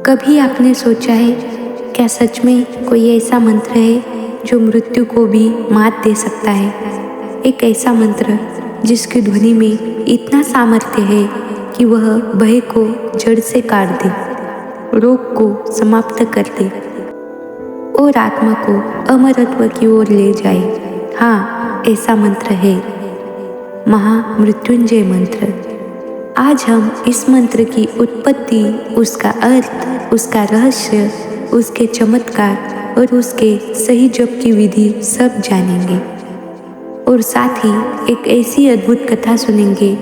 कभी आपने सोचा है, क्या सच में कोई ऐसा मंत्र है जो मृत्यु को भी मात दे सकता है? एक ऐसा मंत्र जिसकी ध्वनि में इतना सामर्थ्य है कि वह भय को जड़ से काट दे, रोग को समाप्त कर दे और आत्मा को अमरत्व की ओर ले जाए। हाँ, ऐसा मंत्र है महामृत्युंजय मंत्र। आज हम इस मंत्र की उत्पत्ति, उसका अर्थ, उसका रहस्य, उसके चमत्कार और उसके सही जप की विधि सब जानेंगे और साथ ही एक ऐसी अद्भुत कथा सुनेंगे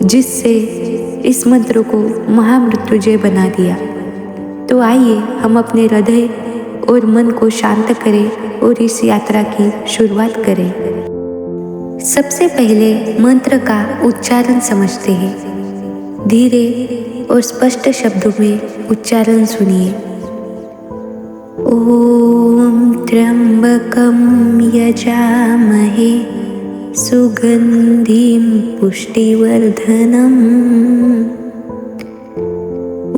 जिससे इस मंत्र को महामृत्युंजय बना दिया। तो आइए हम अपने हृदय और मन को शांत करें और इस यात्रा की शुरुआत करें। सबसे पहले मंत्र का उच्चारण समझते हैं। धीरे और स्पष्ट शब्दों में उच्चारण सुनिए। ओम त्र्यंबकं यजामहे सुगंधिं पुष्टिवर्धनम्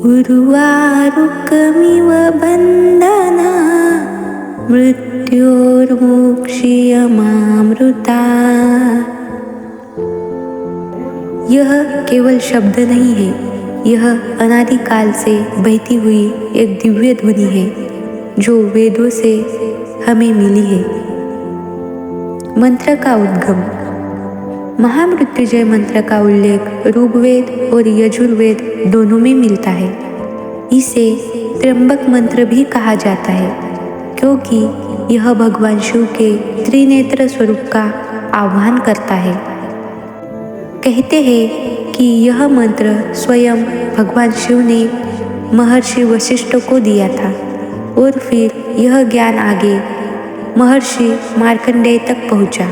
उर्वारुकमिव बन्धना मृत्योर्मुक्षीयमामृता। यह केवल शब्द नहीं है, यह अनादिकाल से बहती हुई एक दिव्य ध्वनि है जो वेदों से हमें मिली है। मंत्र का उद्गम। महामृत्युंजय मंत्र का उल्लेख ऋग्वेद और यजुर्वेद दोनों में मिलता है। इसे त्र्यंबक मंत्र भी कहा जाता है क्योंकि यह भगवान शिव के त्रिनेत्र स्वरूप का आह्वान करता है। कहते हैं कि यह मंत्र स्वयं भगवान शिव ने महर्षि वशिष्ठ को दिया था और फिर यह ज्ञान आगे महर्षि मार्कंडेय तक पहुंचा।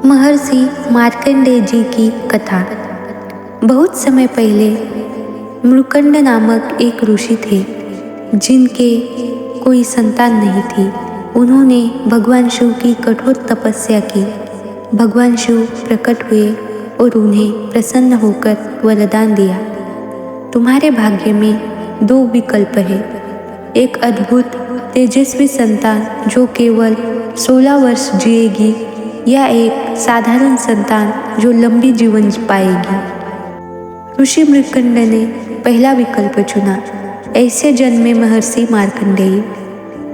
महर्षि मार्कंडेय जी की कथा। बहुत समय पहले मृकंड नामक एक ऋषि थे जिनके कोई संतान नहीं थी। उन्होंने भगवान शिव की कठोर तपस्या की। भगवान शिव प्रकट हुए और उन्हें प्रसन्न होकर वरदान दिया, तुम्हारे भाग्य में 2 विकल्प है, एक अद्भुत तेजस्वी संतान जो केवल 16 वर्ष जिएगी या एक साधारण संतान जो लंबी जीवन पाएगी। ऋषि मृकंड ने पहला विकल्प चुना। ऐसे जन्मे महर्षि मार्कंडेय,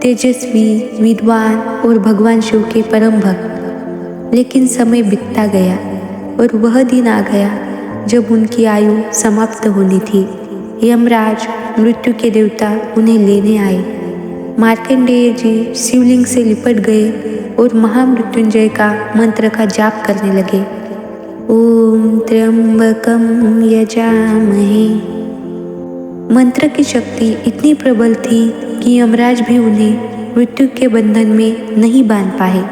तेजस्वी, विद्वान और भगवान शिव के परम भक्त। लेकिन समय बीतता गया और वह दिन आ गया जब उनकी आयु समाप्त होनी थी। यमराज, मृत्यु के देवता उन्हें लेने आए। मार्कंडेय जी शिवलिंग से लिपट गए और महामृत्युंजय का मंत्र का जाप करने लगे। ओम त्र्यंबकं यजामहे। मंत्र की शक्ति इतनी प्रबल थी कि यमराज भी उन्हें मृत्यु के बंधन में नहीं बांध पाए।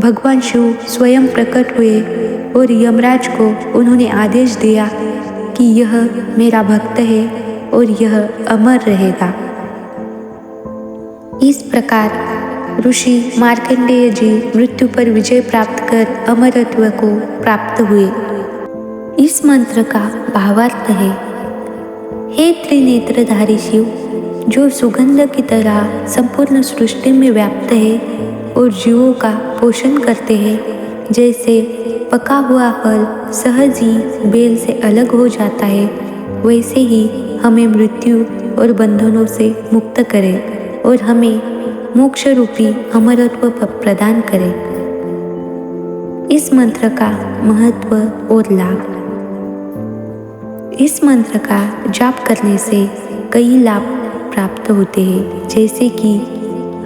भगवान शिव स्वयं प्रकट हुए और यमराज को उन्होंने आदेश दिया कि यह मेरा भक्त है और यह अमर रहेगा। इस प्रकार ऋषि मार्कंडेय जी मृत्यु पर विजय प्राप्त कर अमरत्व को प्राप्त हुए। इस मंत्र का भावार्थ है, हे त्रिनेत्रधारी शिव, जो सुगंध की तरह संपूर्ण सृष्टि में व्याप्त है और जीवों का पोषण करते हैं, जैसे पका हुआ फल सहज ही बेल से अलग हो जाता है, वैसे ही हमें मृत्यु और बंधनों से मुक्त करे और हमें मोक्ष रूपी अमरत्व प्रदान करे। इस मंत्र का महत्व और लाभ। इस मंत्र का जाप करने से कई लाभ प्राप्त होते हैं, जैसे कि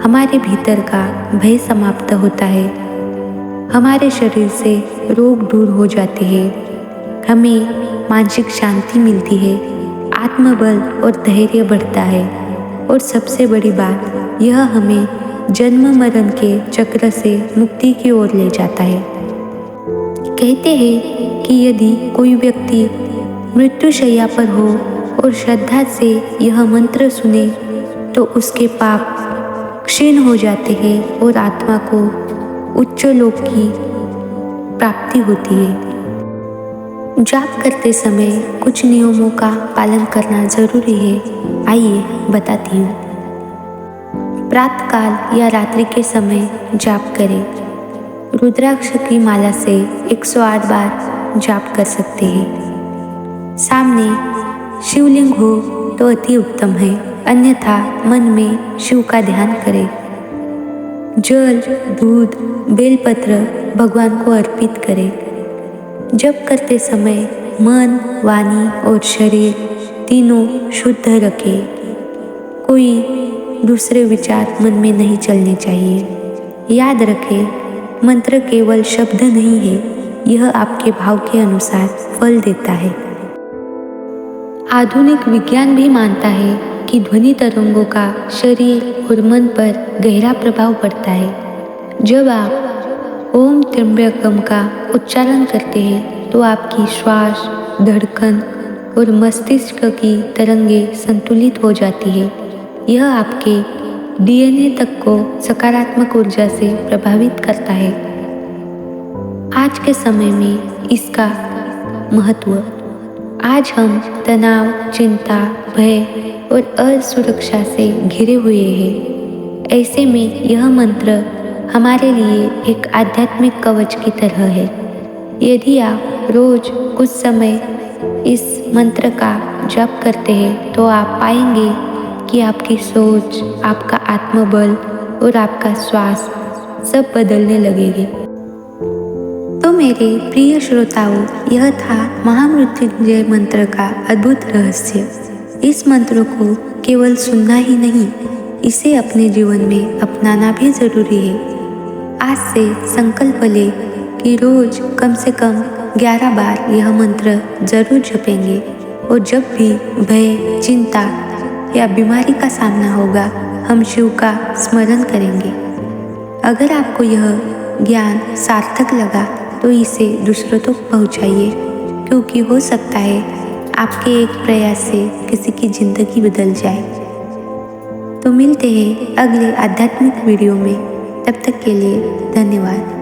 हमारे भीतर का भय समाप्त होता है, हमारे शरीर से रोग दूर हो जाते हैं, हमें मानसिक शांति मिलती है, आत्मबल और धैर्य बढ़ता है और सबसे बड़ी बात, यह हमें जन्म मरण के चक्र से मुक्ति की ओर ले जाता है। कहते हैं कि यदि कोई व्यक्ति मृत्युशैया पर हो और श्रद्धा से यह मंत्र सुने तो उसके पाप क्षीण हो जाते हैं और आत्मा को उच्च लोक की प्राप्ति होती है। जाप करते समय कुछ नियमों का पालन करना जरूरी है। आइए बताती हूँ। प्रातःकाल या रात्रि के समय जाप करें। रुद्राक्ष की माला से 108 बार जाप कर सकते हैं। सामने शिवलिंग हो तो अति उत्तम है, अन्यथा मन में शिव का ध्यान करें। जल, दूध, बेलपत्र भगवान को अर्पित करें। जप करते समय मन, वाणी और शरीर तीनों शुद्ध रखें। कोई दूसरे विचार मन में नहीं चलने चाहिए। याद रखें, मंत्र केवल शब्द नहीं है, यह आपके भाव के अनुसार फल देता है। आधुनिक विज्ञान भी मानता है कि ध्वनि तरंगों का शरीर और मन पर गहरा प्रभाव पड़ता है। जब आप ओम त्र्यंबकम का उच्चारण करते हैं तो आपकी श्वास, धड़कन और मस्तिष्क की तरंगें संतुलित हो जाती है। यह आपके डीएनए तक को सकारात्मक ऊर्जा से प्रभावित करता है। आज के समय में इसका महत्व। आज हम तनाव, चिंता, भय और असुरक्षा से घिरे हुए हैं। ऐसे में यह मंत्र हमारे लिए एक आध्यात्मिक कवच की तरह है। यदि आप रोज कुछ समय इस मंत्र का जप करते हैं तो आप पाएंगे कि आपकी सोच, आपका आत्मबल और आपका श्वास सब बदलने लगेंगे। तो मेरे प्रिय श्रोताओं, यह था महामृत्युंजय मंत्र का अद्भुत रहस्य। इस मंत्र को केवल सुनना ही नहीं, इसे अपने जीवन में अपनाना भी जरूरी है। आज से संकल्प ले कि रोज कम से कम 11 बार यह मंत्र जरूर जपेंगे और जब भी भय, चिंता या बीमारी का सामना होगा, हम शिव का स्मरण करेंगे। अगर आपको यह ज्ञान सार्थक लगा तो इसे दूसरों तक पहुंचाइए, क्योंकि हो सकता है आपके एक प्रयास से किसी की जिंदगी बदल जाए। तो मिलते हैं अगले आध्यात्मिक वीडियो में। तब तक के लिए धन्यवाद।